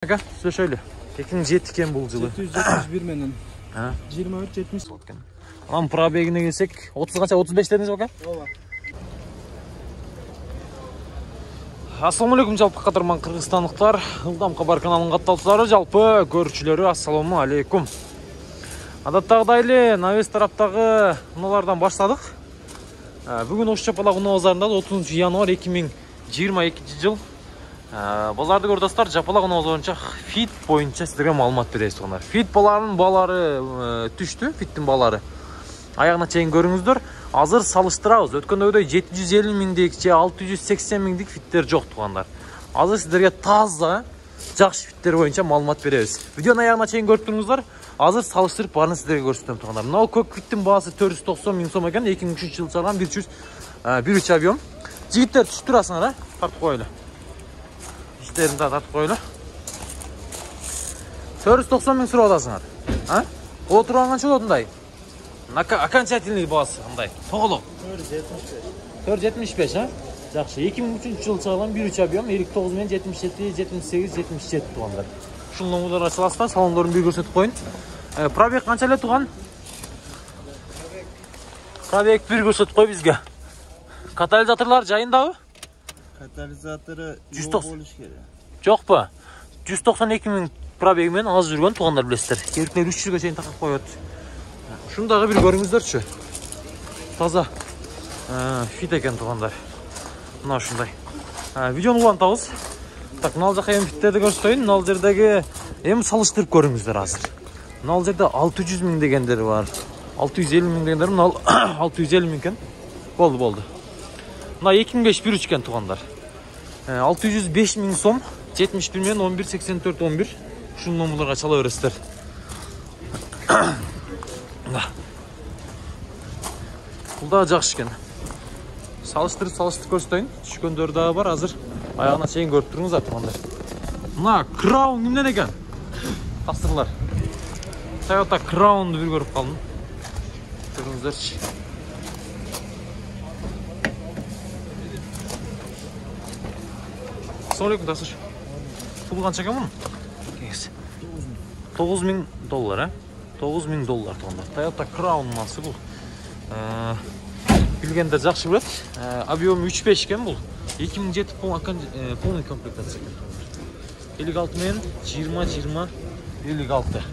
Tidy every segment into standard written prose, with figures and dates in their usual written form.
Aka, söyle. 2007 ken бұл жылы. 771 менен. 23-70. Lan probegine gelsek 30 kaça 35 dediniz baka? Ооба. Assalamu alaikum жалпы катарман кыргызстандыктар. Ылдам кабар каналынын катталуучулары, жалпы көрүүчүлөрү ассаламу алейкум. Адаттагыдай эле Навес тараптагы унаалардан баштадык. Бүгүн Ош Чапалак унаа базарында 30 январь 2022 жыл. Базарды көрдостар, Жапалак унаа боюнча фит боюнча сиздерге маалымат беребиз тугандар. Фит балары түштү, фиттин балары. Аягына чейин көрүңүздөр. Азыр салыштырабыз. Өткөндөгүдөй 750 миңдик же 680 миңдик фиттер жок тугандар. Азыр сиздерге таза жакшы фиттер боюнча маалымат беребиз. Видеонун аягына чейин көрүп туруңуздар. Азыр салыштырып баарын сиздерге көрсөтөм тугандар. Мына көк фиттин баасы 490 миң сом экен, 2003 жылы чыгарган 1 объем. Жигиттер түшүп турасыңар, тартып коелу. İşlerini de atıp koyulu. 490 ming surap atасыңар. Oturgan kança olotундай? Окончательный баасы кандай? Тоголук. 475, Жакшы. 2003 жылы чыгарган 1 объем 59 менен 77, 78, 77 тугандар. Ушул номерлерге ачыласыздар, салондорун бир көрсөтүп коюн. Пробег канча эле туган? Пробег бир көрсөтүп кой бизге. Катализаторлор жайындабы? Катализатору болуш керек. Жок па? 192 миң пробеги менен аз жүргөн тугандар билесиздер. Керектер 300 чейин такып коет. Ушундагы бир көрүңүздөрчү. Таза фит экен тугандар. Мына ушундай. Видеону улантабыз. Так, мына жака эми фиттерди көрсөтөйүн. Мына жердеги эми салыштырып көрүңүздөр азыр. Мына жерде 600 миң дегендер бар. 650 миң дегендер, мына 650 миң экен. Болду. Мына 2005-13 кен тугандар. 605 миң сом, 71 менен 11 84 11. Ушул номерлерге чала бересиздер. Бул да жакшы экен. Салыштырып көрсөтөйүн. Түшкөндөр дагы бар, азыр аягына чейин көрүп туруңуздар тугандар. Мына Crown эмнен экен? Тастырлар. Toyota Crown'ду бир көрүп калдым. Көрүңүздөрчү. Assalamualaikum Tasir. Pulu kança ekan bunun? 9.000 dollar, $9.000 tuğanlar. Toyota Crown nasıl bu? Bilgender жақсы bilет. Объем 3.5 ekan bu. 2007 полный комплектация ekan. 56 men 20 56.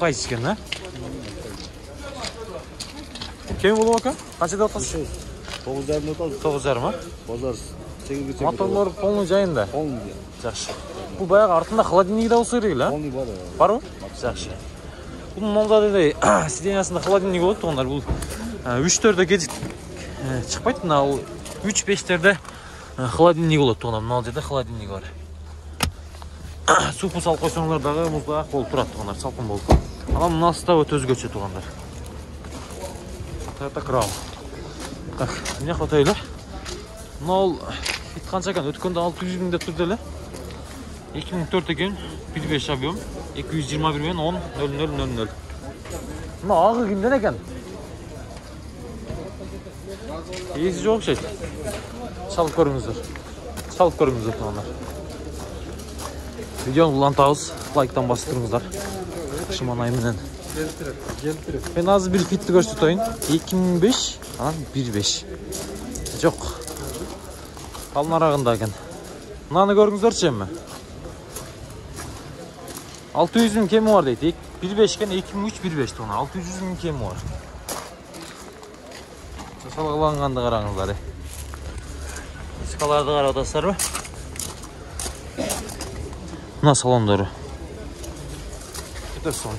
Qaysi ekan, ha? Kim bolu aka? Qancha deb atasiz? 9.5 Bozar. Motorlar полный жайында. Полный. Жақсы. Бұл баяғы артында холодильник да болса керек, а? Полный бар. Бар ма? Жақсы. Бұның молда дедей сидениясында холодильник болады туғандар. Бұл 3-4-де кезік шықпайды. Мына 3-5-терде холодильник болады туғандар. Мына жерде холодильник бар. Су салып қойсаңдар дағы мұзда болып тұрады туғандар. Салқын болып. Ана мына ставы өзгөчө туғандар. Toyota Crown. Так, мына хватайлы. Мына фит канча экен? Өткөндө 600 миң деп турду эле. 2004 экен, 1.5 объем, 221 менен 10.0000. Мына агы кимден экен? Эси жок окшойт. Чалып көрүңүздөр. Тугандар. Видеону улантабыз, лайктан басып туруңуздар. Шыманай менен. Мен азыр бир фитти көрсөтөйүн. 2005, 1.5. Жок. Калын арагында экен. Мынаны көрүңүздөрчү эми. 600 миң кеми бар дейт. 1.5 экен, 2003 1.5 тона. 600 миң кеми бар. Жасалганганды караңыздар. Дискаларды карап атасыздарбы? Мына салондору. Өтөрсөң.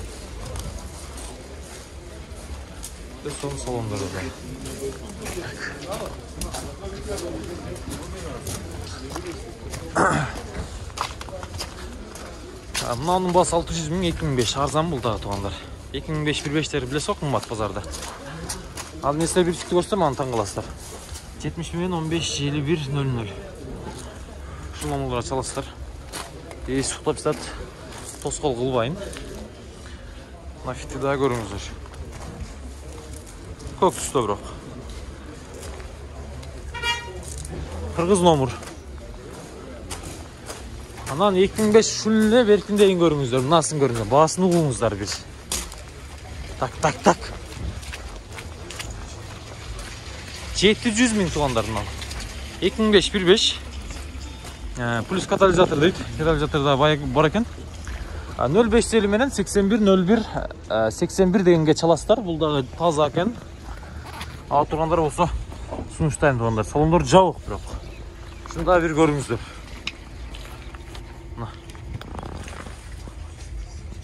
Салондору. Мынаның басы 600 миң 2005 арзан бул дагы тугандар. 2005 1.5-тери билесиз кымбат базарда. Ал мен силерге бир фитти көрсөтөм, аны таң каласыздар. 70 менен 15 51 00. Ушул номерлерге чаласыздар. Суктап жатат. Тоскол кылбайын. Мына фитти дагы көрүңүздөр. Көк түстө бирок. Кыргыз номер. Анан 2005 шүліне беркіндейін көріңіздер. Мынасын көріңіздер. Басын ұғыңыздар бір. Так. 700 000 туғандарынан. 2005 1.5. Плюс катализатор дейді. Катализаторда бар екен. 0.5 теліменен 81 дегенге çalастар. Бұл дағы таза екен. Ал тұрғандар болса сунуштайын тұрғандар. Салондар жауық бірақ. Шында бір көріңіздер.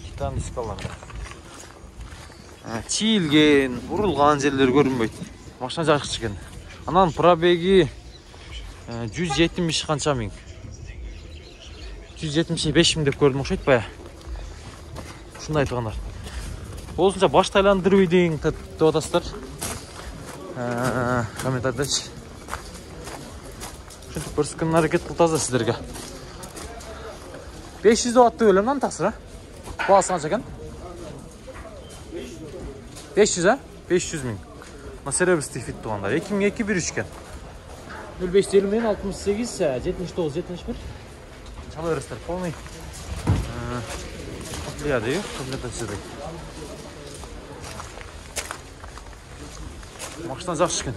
Китан дискалар. Чиілген, ұрылған жерлер көрінбейді. Машина жақсы екен. Анан пробеги 170 қанша мың. 175 мың деп көрдім оқшайды бая. Шындай айтығандар. Болсынша башты айландыру дейін деп отасыздар. Комментарияшы. Шынтып көрсіккен әрекет қылтаза сіздерге. 500 ватты өлемнен тақсыра. Бағасы қанша екен? 500 500 мың. На серебряный фит туғандар. 2002 1.3 екен. 05 телімен 68 79 71. Чалы өрістер полный. Комплияды ең, комплектацияды. Машина жақсы екен.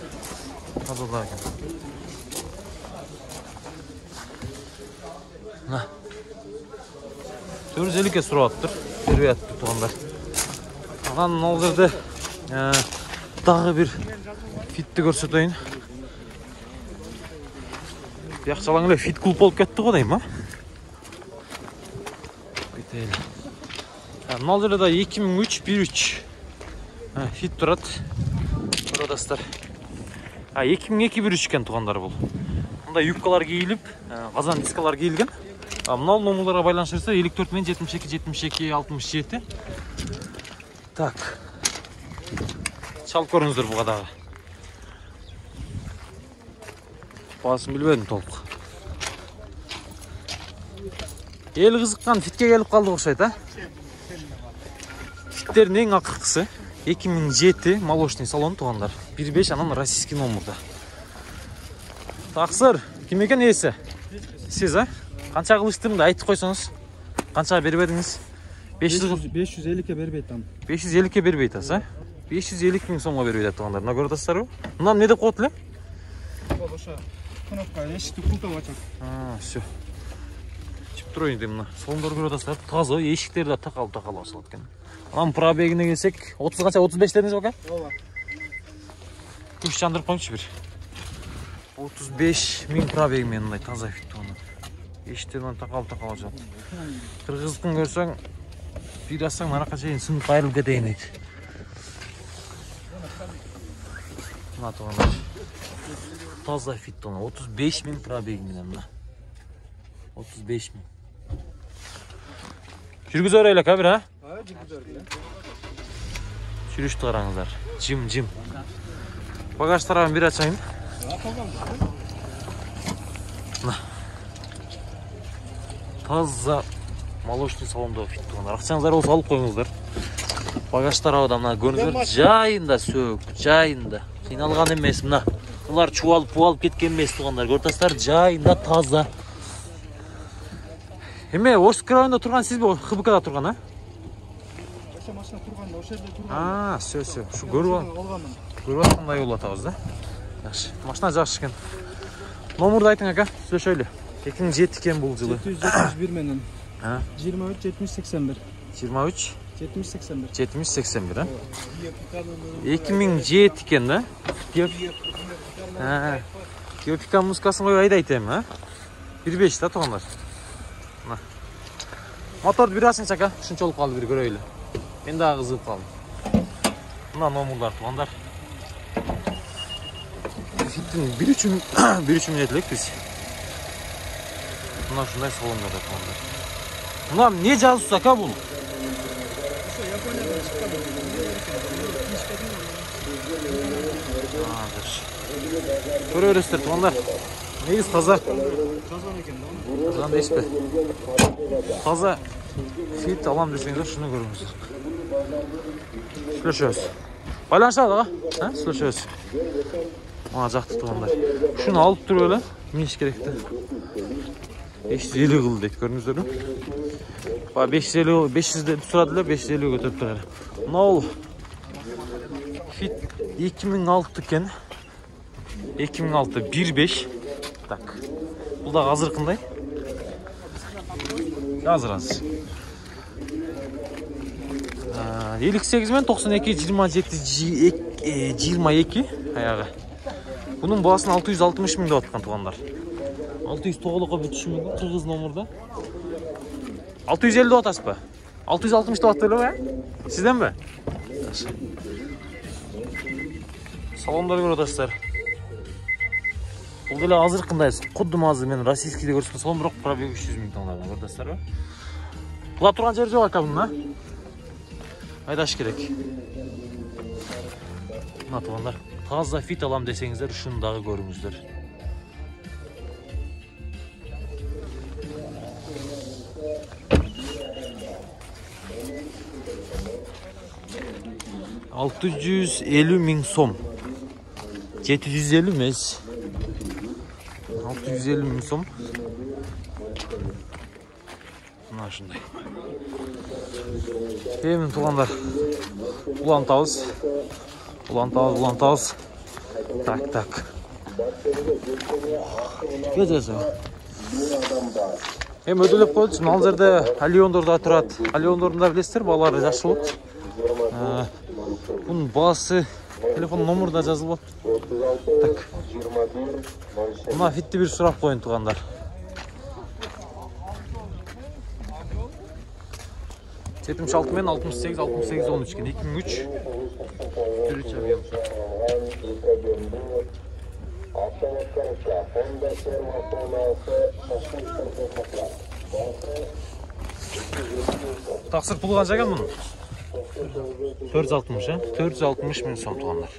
Тазалда екен. На. 450-ке сұрауаттыр. Бербей аттыр туғандар. Аған ол жерде тағы бір фитті көрсетейін. Яқшалаңылы фит клуб болып кетті ғой дейм, а? Бетейлі. Ол жерде 2003 1.3 фит тұрады. Бұрадастар. 2002 1.3 кен туғандар бұл. Мұнда юбкалар кейіліп, қазан дискалар кейілген. Мұнал номыларға байланышырса 54 мен 72 72 67. Так. Шалып көріңіздер бұға дағы. Басын білбедім толық. Ел қызыққан фитке келіп қалды оқшайды, Фиттердің ең ақырқысы 2007 молочный салон туғандар. 1.5 анан российский номерда. Тақсыр, кім екен есі? Сіз, Қанша қылыштырымды айтып қойсаңыз? Қанша бербедіңіз? 550-ке бербейтам. 550-ке бербейтас, 550 мың сомға бербейді туғандар. Мына көрдастар ғой? Мұнан не деп қотылы? Оша, кнопка, ешікті құлтап açak. Все. Чіп тұройын дейм мұна. Солындар көрдастар. Тазы, ешіктерді тақалып ашылады екен. Анан пробегіне келсек, 30 қанша 35 дедіңіз бака? Ола. Күш жандырып қойыңшы бір. 35 мың пробегімен мұндай таза фит туғандар. Ешіктерден тақалып ашылады. Қырғыздың көрсең, bir aslan araka şeyin sınıf ayrılık edeyim deydi. Buna tuğanlar. Taza fit tuğanlar. 35 bin probegim buna. 35 bin. Жүргіз öyle kabir ha? Sürüş tuğaranızlar. Cim. Bagaj tarafını bir açayım. Taza молочный салонда фит туғандар. Ақшаңыздар олса алып қойыңыздар. Багажтар адамна көріңіздер. Жайында сөк, жайында. Қиналған емес мына. Олар чуалып кеткен емес туғандар. Көртастар жайында таза. Еме, Орск районында тұрған сіз бе? ХБК-да тұрған, а? Оша машина тұрғанда, оша жерде тұрған. Все. Шу көріп атқандай ол атауыз, да? Жақсы. Машина жақсы екен. Номерді айтың, ака. Сөйле. 2007 екен бұл жылы. 771 менен. 23 70 81. 23 70 81. 70 81, ha? 2007 екен, да? Geopika muzikasını koy ayda aytayım, ha? 1.5 da tuğanlar. Motor bir asın çaka. Şunca olup kaldı bir göre öyle. Ben daha kızıp kaldım. Bunlar nomurlar tuğanlar. Fittin 1.3 minetlik biz. Bunlar şunday salonlarda tuğanlar. Bunlar niye casus aka bunu? Köre örestir tuğanlar. Neyiz taza? Tazan değiş be. Taza fit alam deseniz şunu görünüz. Slöşöz. Baylanışlar da ha? Slöşöz. Macaktı tuğanlar. Şunu alıp dur öyle. Miniş gerekti. 550 kıl deyip görünüzler mi? 500 de sırada da 550 götürüpler. Ne ol? Fit 2006 ken. 2006 1.5. Tak. Bu da hazır kınday. Hazır. 58 men 92 22 аяғы. Bunun bağısını 660 min de atkan tuğanlar. 600 toğuluğa bütüşü müydü? Kırgız nomurda. 650 de atas mı? 660 da attılar mı ya? Sizden mi? Salonları gör dostlar. Бұл да азыр қындайсыз. Құдды мазы мен российскийде көрсеткен салон, бірақ пробег 300 000 тоннадан көрдіңіздер ба? Бұла тұрған жер жоқ ака бұның, айдаш керек. Мына туғандар, таза фит алам десеңіздер, шындағы көріңіздер. $650 000 сом. 750 емес. 650 000 сом. Мына шындай. Емін туғандар. Улантауыз. Так. Кетесі. Өділіп қойдысын. Ал жерде Алиондорда тұрады. Алиондорда білесіздер, балары жасы болды. Бұның басы, телефон номері да жазылып отыр. Так. Мына фитті бір сұрақ қойын туғандар. Жетімші 6 мен 68-13 кен 2003 түріч авион. Тақсыр пұлы қанша екен мұның? 460 000 сом туғандар.